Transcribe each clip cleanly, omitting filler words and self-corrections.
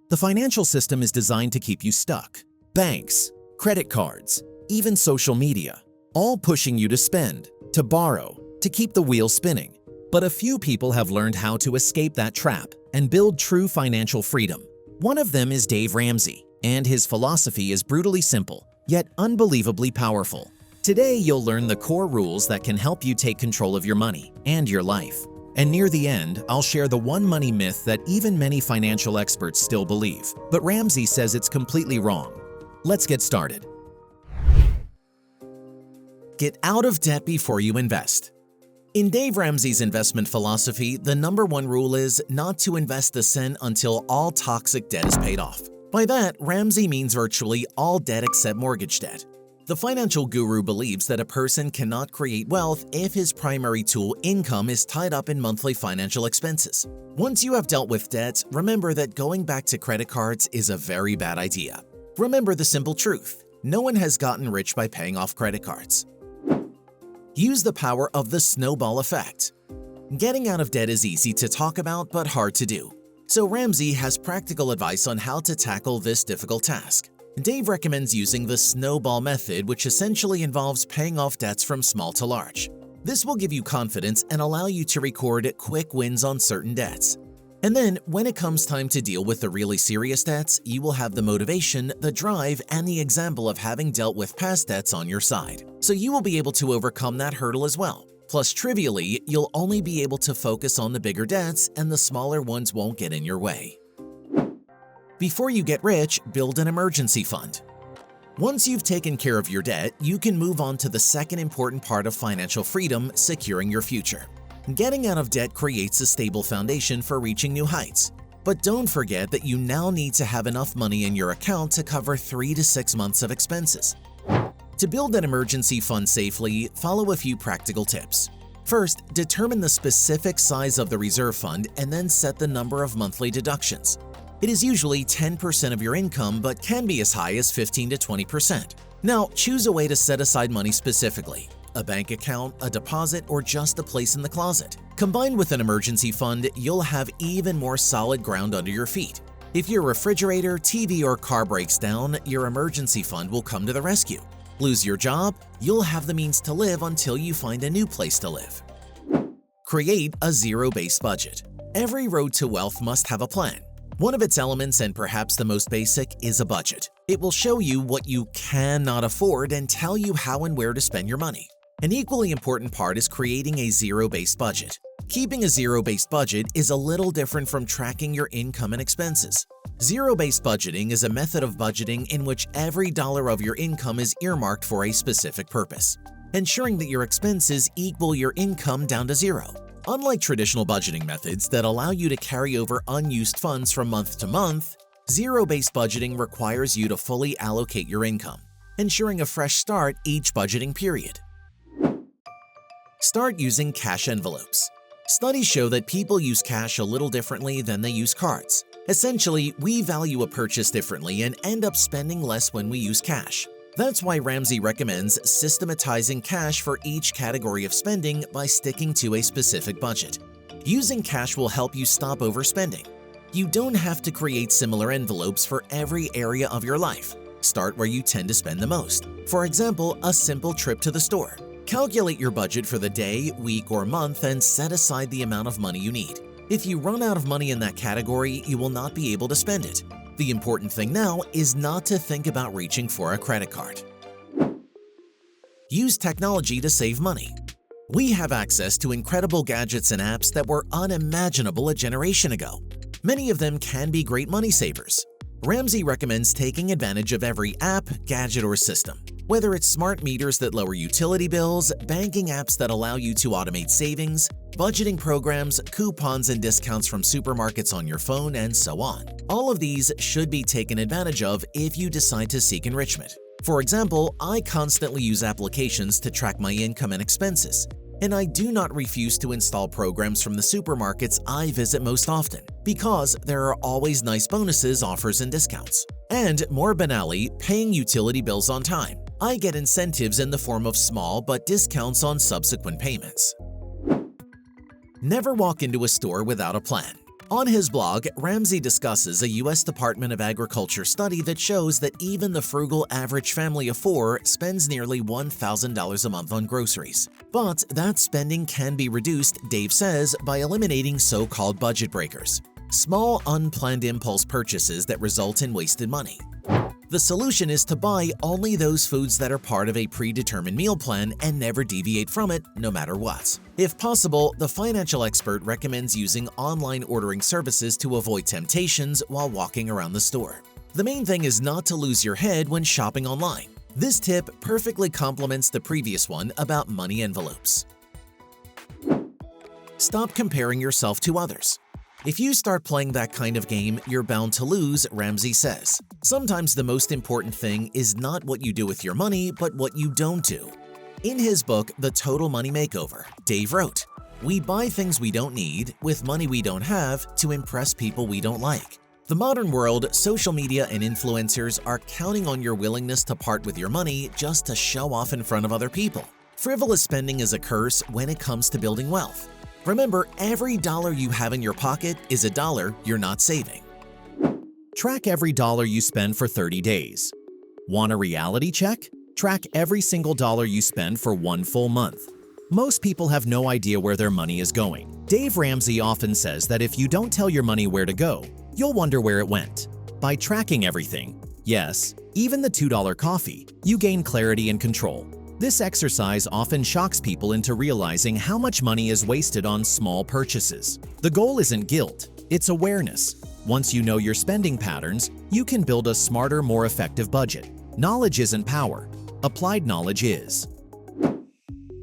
The financial system is designed to keep you stuck. Banks, credit cards, even social media, all pushing you to spend, to borrow, to keep the wheel spinning. But a few people have learned how to escape that trap and build true financial freedom. One of them is Dave Ramsey, and his philosophy is brutally simple, yet unbelievably powerful. Today, you'll learn the core rules that can help you take control of your money and your life. And near the end, I'll share the one money myth that even many financial experts still believe, but Ramsey says it's completely wrong. Let's get started. Get out of debt before you invest. In Dave Ramsey's investment philosophy, the number one rule is not to invest a cent until all toxic debt is paid off. By that, Ramsey means virtually all debt except mortgage debt. The financial guru believes that a person cannot create wealth if his primary tool, income, is tied up in monthly financial expenses. Once you have dealt with debt, remember that going back to credit cards is a very bad idea. Remember the simple truth: no one has gotten rich by paying off credit cards. Use the power of the snowball effect. Getting out of debt is easy to talk about but hard to do. So Ramsey has practical advice on how to tackle this difficult task. Dave recommends using the snowball method, which essentially involves paying off debts from small to large. This will give you confidence and allow you to record quick wins on certain debts. And then, when it comes time to deal with the really serious debts, you will have the motivation, the drive, and the example of having dealt with past debts on your side. So you will be able to overcome that hurdle as well. Plus, trivially, you'll only be able to focus on the bigger debts and the smaller ones won't get in your way. Before you get rich, build an emergency fund. Once you've taken care of your debt, you can move on to the second important part of financial freedom: securing your future. Getting out of debt creates a stable foundation for reaching new heights. But don't forget that you now need to have enough money in your account to cover 3 to 6 months of expenses. To build an emergency fund safely, follow a few practical tips. First, determine the specific size of the reserve fund and then set the number of monthly deductions. It is usually 10% of your income, but can be as high as 15 to 20%. Now, choose a way to set aside money specifically: a bank account, a deposit, or just a place in the closet. Combined with an emergency fund, you'll have even more solid ground under your feet. If your refrigerator, TV, or car breaks down, your emergency fund will come to the rescue. Lose your job? You'll have the means to live until you find a new place to live. Create a zero-based budget. Every road to wealth must have a plan. One of its elements, and perhaps the most basic, is a budget. It will show you what you cannot afford and tell you how and where to spend your money. An equally important part is creating a zero-based budget. Keeping a zero-based budget is a little different from tracking your income and expenses. Zero-based budgeting is a method of budgeting in which every dollar of your income is earmarked for a specific purpose, ensuring that your expenses equal your income down to zero. Unlike traditional budgeting methods that allow you to carry over unused funds from month to month, zero-based budgeting requires you to fully allocate your income, ensuring a fresh start each budgeting period. Start using cash envelopes. Studies show that people use cash a little differently than they use cards. Essentially, we value a purchase differently and end up spending less when we use cash. That's why Ramsey recommends systematizing cash for each category of spending by sticking to a specific budget. Using cash will help you stop overspending. You don't have to create similar envelopes for every area of your life. Start where you tend to spend the most. For example, a simple trip to the store. Calculate your budget for the day, week, or month and set aside the amount of money you need. If you run out of money in that category, you will not be able to spend it. The important thing now is not to think about reaching for a credit card. Use technology to save money. We have access to incredible gadgets and apps that were unimaginable a generation ago. Many of them can be great money savers. Ramsey recommends taking advantage of every app, gadget, or system. Whether it's smart meters that lower utility bills, banking apps that allow you to automate savings, budgeting programs, coupons and discounts from supermarkets on your phone, and so on. All of these should be taken advantage of if you decide to seek enrichment. For example, I constantly use applications to track my income and expenses, and I do not refuse to install programs from the supermarkets I visit most often, because there are always nice bonuses, offers, and discounts. And more banally, paying utility bills on time. I get incentives in the form of small but discounts on subsequent payments. Never walk into a store without a plan. On his blog, Ramsey discusses a U.S. Department of Agriculture study that shows that even the frugal average family of four spends nearly $1,000 a month on groceries. But that spending can be reduced, Dave says, by eliminating so-called budget breakers, small unplanned impulse purchases that result in wasted money. The solution is to buy only those foods that are part of a predetermined meal plan and never deviate from it, no matter what. If possible, the financial expert recommends using online ordering services to avoid temptations while walking around the store. The main thing is not to lose your head when shopping online. This tip perfectly complements the previous one about money envelopes. Stop comparing yourself to others. If you start playing that kind of game, you're bound to lose, Ramsey says. Sometimes the most important thing is not what you do with your money, but what you don't do. In his book, The Total Money Makeover, Dave wrote, "We buy things we don't need with money we don't have to impress people we don't like." The modern world, social media and influencers are counting on your willingness to part with your money just to show off in front of other people. Frivolous spending is a curse when it comes to building wealth. Remember, every dollar you have in your pocket is a dollar you're not saving. Track every dollar you spend for 30 days. Want a reality check? Track every single dollar you spend for 1 full month. Most people have no idea where their money is going. Dave Ramsey often says that if you don't tell your money where to go, you'll wonder where it went. By tracking everything, yes, even the $2 coffee, you gain clarity and control. This exercise often shocks people into realizing how much money is wasted on small purchases. The goal isn't guilt, it's awareness. Once you know your spending patterns, you can build a smarter, more effective budget. Knowledge isn't power. Applied knowledge is.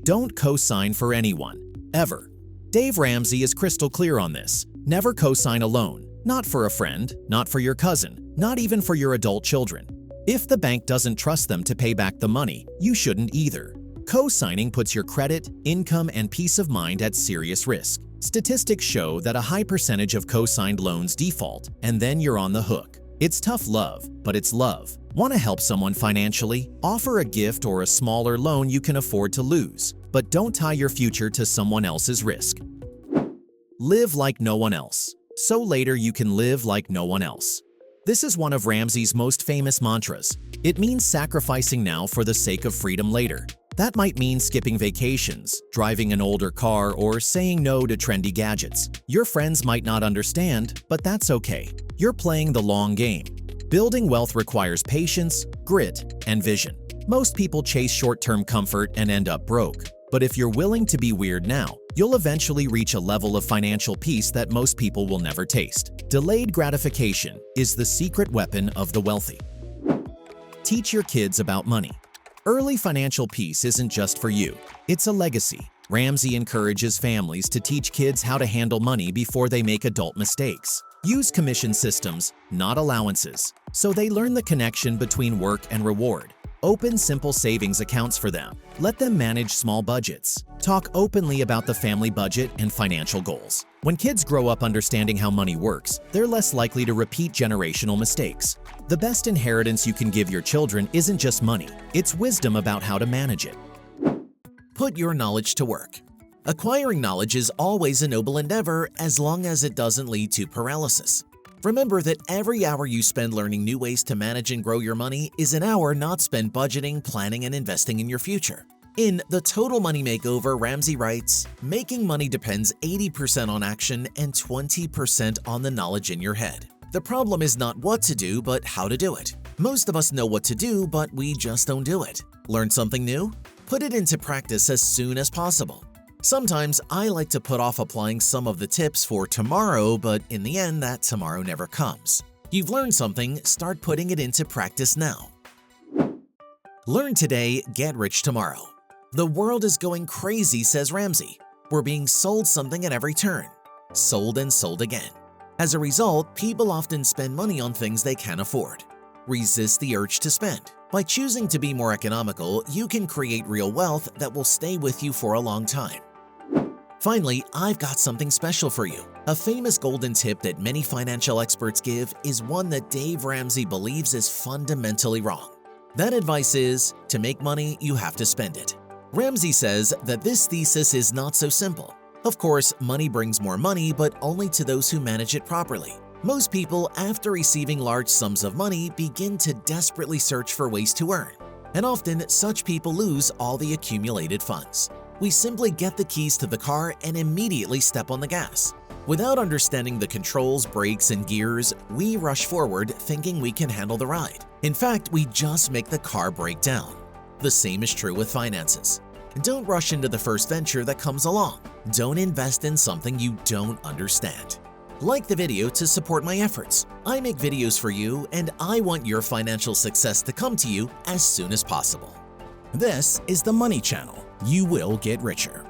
Don't co-sign for anyone, ever. Dave Ramsey is crystal clear on this. Never co-sign alone. Not for a friend, not for your cousin, not even for your adult children. If the bank doesn't trust them to pay back the money, you shouldn't either. Co-signing puts your credit, income, and peace of mind at serious risk. Statistics show that a high percentage of co-signed loans default, and then you're on the hook. It's tough love, but it's love. Want to help someone financially? Offer a gift or a smaller loan you can afford to lose, but don't tie your future to someone else's risk. Live like no one else, so later you can live like no one else. This is one of Ramsey's most famous mantras. It means sacrificing now for the sake of freedom later. That might mean skipping vacations, driving an older car, or saying no to trendy gadgets. Your friends might not understand, but that's okay. You're playing the long game. Building wealth requires patience, grit, and vision. Most people chase short-term comfort and end up broke. But if you're willing to be weird now, you'll eventually reach a level of financial peace that most people will never taste. Delayed gratification is the secret weapon of the wealthy. Teach your kids about money. Early financial peace isn't just for you, it's a legacy. Ramsey encourages families to teach kids how to handle money before they make adult mistakes. Use commission systems, not allowances, so they learn the connection between work and reward. Open simple savings accounts for them. Let them manage small budgets. Talk openly about the family budget and financial goals. When kids grow up understanding how money works, they're less likely to repeat generational mistakes. The best inheritance you can give your children isn't just money, it's wisdom about how to manage it. Put your knowledge to work. Acquiring knowledge is always a noble endeavor as long as it doesn't lead to paralysis. Remember that every hour you spend learning new ways to manage and grow your money is an hour not spent budgeting, planning, and investing in your future. In The Total Money Makeover, Ramsey writes, "Making money depends 80% on action and 20% on the knowledge in your head. The problem is not what to do, but how to do it. Most of us know what to do, but we just don't do it. Learn something new? Put it into practice as soon as possible. Sometimes I like to put off applying some of the tips for tomorrow, but in the end, that tomorrow never comes. You've learned something, start putting it into practice now. Learn today, get rich tomorrow. The world is going crazy, says Ramsey. We're being sold something at every turn. Sold and sold again. As a result, people often spend money on things they can't afford. Resist the urge to spend. By choosing to be more economical, you can create real wealth that will stay with you for a long time. Finally, I've got something special for you. A famous golden tip that many financial experts give is one that Dave Ramsey believes is fundamentally wrong. That advice is, to make money, you have to spend it. Ramsey says that this thesis is not so simple. Of course, money brings more money, but only to those who manage it properly. Most people, after receiving large sums of money, begin to desperately search for ways to earn. And often, such people lose all the accumulated funds. We simply get the keys to the car and immediately step on the gas. Without understanding the controls, brakes, and gears, we rush forward thinking we can handle the ride. In fact, we just make the car break down. The same is true with finances. Don't rush into the first venture that comes along. Don't invest in something you don't understand. Like the video to support my efforts. I make videos for you, and I want your financial success to come to you as soon as possible. This is the Money Channel. You will get richer.